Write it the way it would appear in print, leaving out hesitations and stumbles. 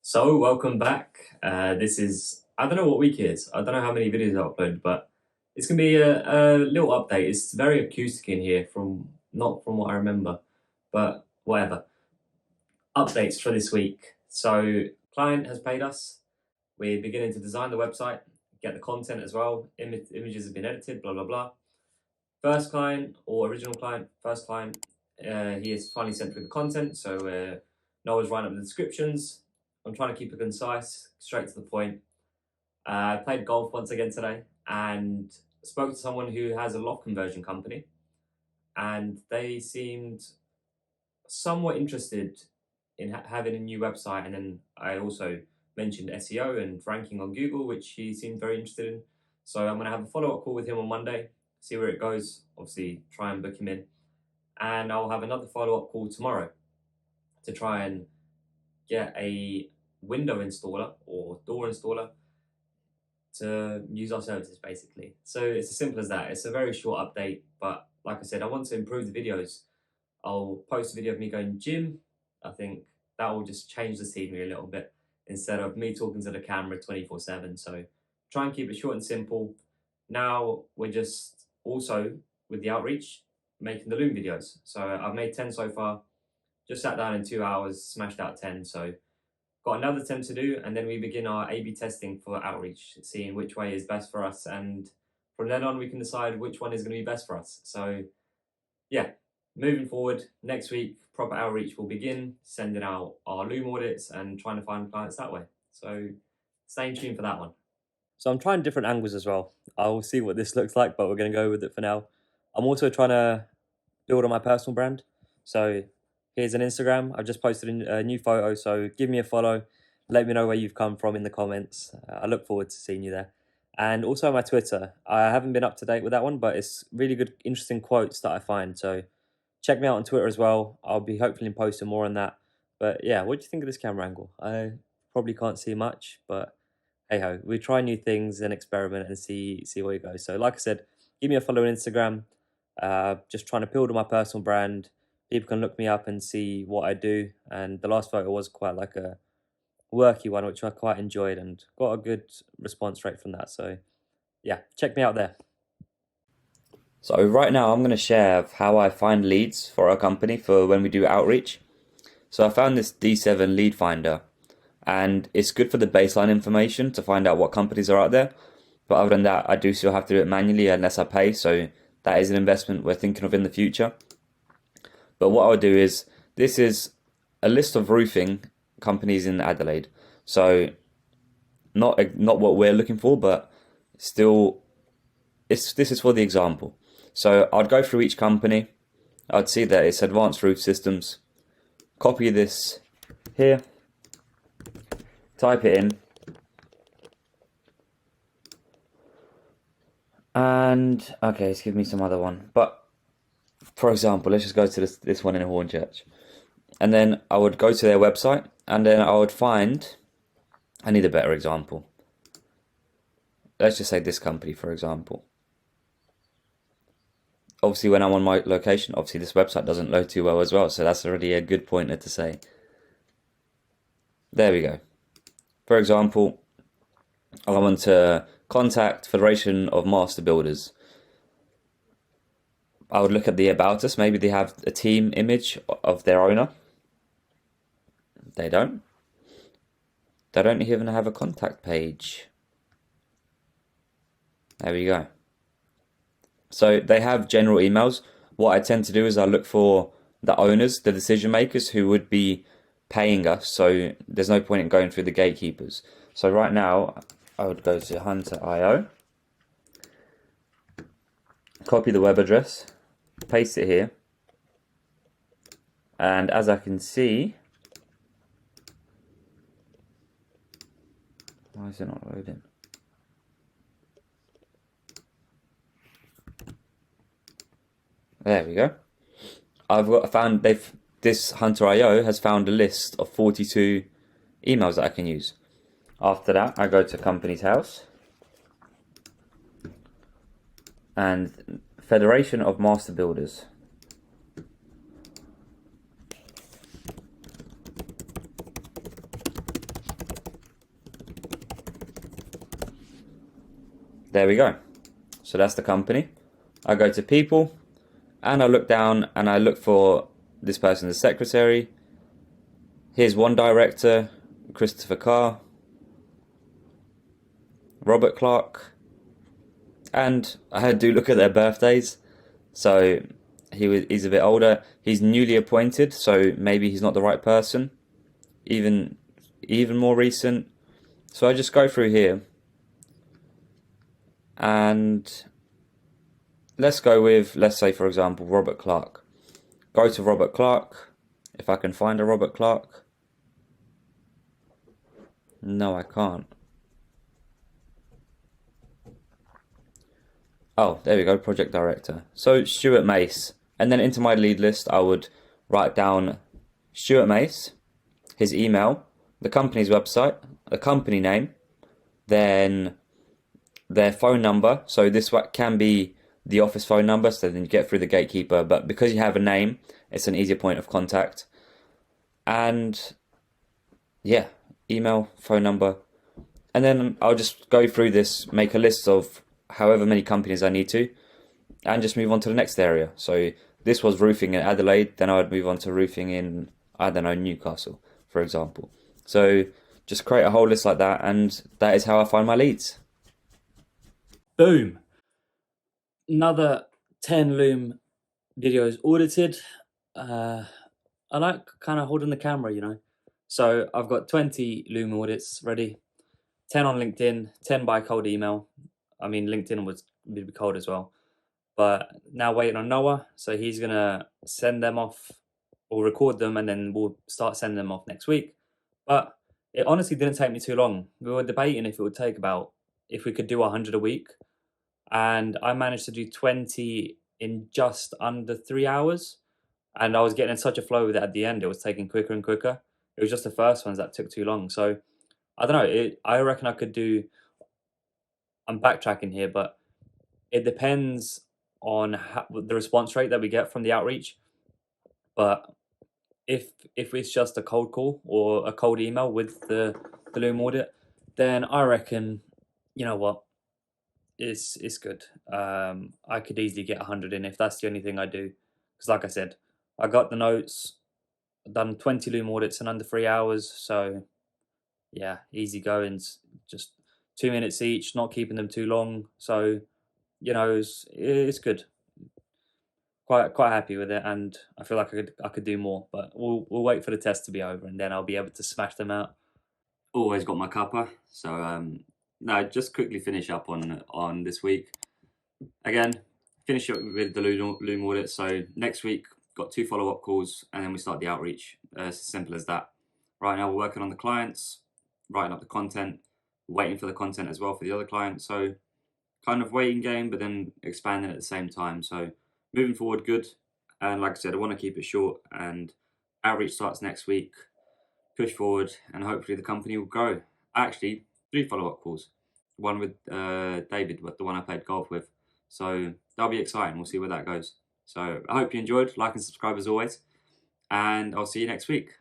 So, welcome back. This is, I don't know what week it is. I don't know how many videos I uploaded, but it's going to be a little update. It's very acoustic in here, not from what I remember, but whatever. Updates for this week. So, client has paid us. We're beginning to design the website, get the content as well. Images have been edited, blah, blah, blah. First client or original client, first client, he has finally sent through the content. So, Noah's writing up the descriptions. I'm trying to keep it concise, straight to the point. I played golf once again today and spoke to someone who has a lock conversion company, and they seemed somewhat interested in having a new website. And then I also mentioned SEO and ranking on Google, which he seemed very interested in. So I'm going to have a follow-up call with him on Monday, see where it goes. Obviously, try and book him in, and I'll have another follow-up call tomorrow to try and get a window installer or door installer to use our services, basically. So it's as simple as that. It's a very short update, but like I said, I want to improve the videos. I'll post a video of me going gym. I think that will just change the scenery a little bit instead of me talking to the camera 24/7. So try and keep it short and simple. Now we're just also with the outreach making the Loom videos. So I've made 10 so far. Just sat down in 2 hours, smashed out 10. So got another 10 to do, and then we begin our A/B testing for outreach, seeing which way is best for us, and from then on we can decide which one is going to be best for us. So yeah, moving forward, next week proper outreach will begin, sending out our Loom audits and trying to find clients that way. So stay tuned for that one. So I'm trying different angles as well. I'll see what this looks like, but we're going to go with it for now. I'm also trying to build on my personal brand. So here's an Instagram. I've just posted a new photo, so give me a follow. Let me know where you've come from in the comments. I look forward to seeing you there. And also my Twitter. I haven't been up to date with that one, but it's really good, interesting quotes that I find. So check me out on Twitter as well. I'll be hopefully posting more on that. But yeah, what do you think of this camera angle? I probably can't see much, but hey ho, we try new things and experiment and see where it goes. So like I said, give me a follow on Instagram. Just trying to build on my personal brand. People can look me up and see what I do. And the last photo was quite like a worky one, which I quite enjoyed and got a good response rate from that. So yeah, check me out there. So right now I'm going to share how I find leads for our company for when we do outreach. So I found this D7 lead finder, and it's good for the baseline information to find out what companies are out there. But other than that, I do still have to do it manually unless I pay. So that is an investment we're thinking of in the future. But what I'll do is, this is a list of roofing companies in Adelaide. So not what we're looking for, but still, this is for the example. So I'd go through each company. I'd see that it's Advanced Roof Systems. Copy this here. Type it in. And okay, let's give me some other one. But for example, let's just go to this one in Hornchurch. And then I would go to their website, and then I would find, I need a better example. Let's just say this company, for example. Obviously, when I'm on my location, obviously this website doesn't load too well as well. So that's already a good pointer to say. There we go. For example, I want to contact Federation of Master Builders. I would look at the About Us. Maybe they have a team image of their owner. They don't. They don't even have a contact page. There we go. So they have general emails. What I tend to do is I look for the owners, the decision makers who would be paying us. So there's no point in going through the gatekeepers. So right now, I would go to Hunter.io, copy the web address, paste it here. And as I can see, why is it not loading? There we go. This Hunter.io has found a list of 42 emails that I can use. After that, I go to Company's House and Federation of Master Builders. There we go. So that's the company. I go to people and I look down and I look for this person as secretary. Here's one director, Christopher Carr, Robert Clark, and I do look at their birthdays. So he's a bit older. He's newly appointed, so maybe he's not the right person. Even more recent. So I just go through here and let's go with, let's say for example, Robert Clark. Go to Robert Clark. If I can find a Robert Clark. No, I can't. Oh, there we go, project director. So Stuart Mace. And then into my lead list, I would write down Stuart Mace, his email, the company's website, the company name, then their phone number. So this can be the office phone number, so then you get through the gatekeeper. But because you have a name, it's an easier point of contact. And yeah, email, phone number. And then I'll just go through this, make a list of however many companies I need to, and just move on to the next area. So this was roofing in Adelaide, then I would move on to roofing in, I don't know, Newcastle, for example. So just create a whole list like that, and that is how I find my leads. Boom. Another 10 Loom videos audited. I like kind of holding the camera, you know. So I've got 20 Loom audits ready, 10 on LinkedIn, 10 by cold email. I mean, LinkedIn would be cold as well. But now waiting on Noah, so he's gonna send them off or record them, and then we'll start sending them off next week. But it honestly didn't take me too long. We were debating if it would take if we could do 100 a week, and I managed to do 20 in just under 3 hours. And I was getting in such a flow with it at the end. It was taking quicker and quicker. It was just the first ones that took too long. So I don't know. I reckon I could do. I'm backtracking here, but it depends on the response rate that we get from the outreach. But if it's just a cold call or a cold email with the Loom audit, then I reckon, you know what, it's good. I could easily get 100 in if that's the only thing I do. Because like I said, I got the notes, done 20 Loom audits in under 3 hours. So yeah, easy goings, just 2 minutes each, not keeping them too long. So you know, it's good. Quite happy with it, and I feel like I could do more. But we'll wait for the test to be over, and then I'll be able to smash them out. Always got my cuppa. So no, just quickly finish up on this week. Again, finish up with the Loom audit. So next week, got 2 follow-up calls, and then we start the outreach. It's as simple as that. Right now, we're working on the clients, writing up the content, waiting for the content as well for the other clients. So kind of waiting game, but then expanding at the same time. So moving forward, good. And like I said, I want to keep it short. And outreach starts next week. Push forward, and hopefully the company will grow. Actually, 3 follow-up calls. One with David, but the one I played golf with. So that'll be exciting. We'll see where that goes. So I hope you enjoyed. Like and subscribe as always, and I'll see you next week.